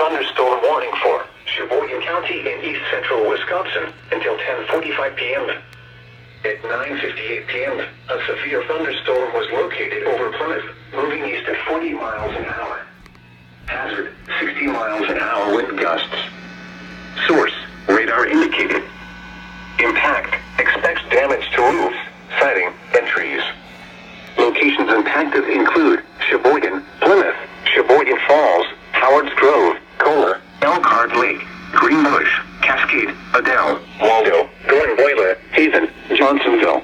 thunderstorm warning for Sheboygan County in east central Wisconsin until 10:45 p.m. At 9:58 p.m., a severe thunderstorm was located over Plymouth, moving east at 40 miles an hour. Hazard, 60 miles an hour wind gusts. Source, radar indicated. Impact, expects damage to roofs, siding, and trees. Locations impacted include Sheboygan, Plymouth, Sheboygan Falls, Howard's Grove, Kohler, Elkhart Lake, Greenbush, Cascade, Adele, Waldo, Glenboiler, Haven, Johnsonville.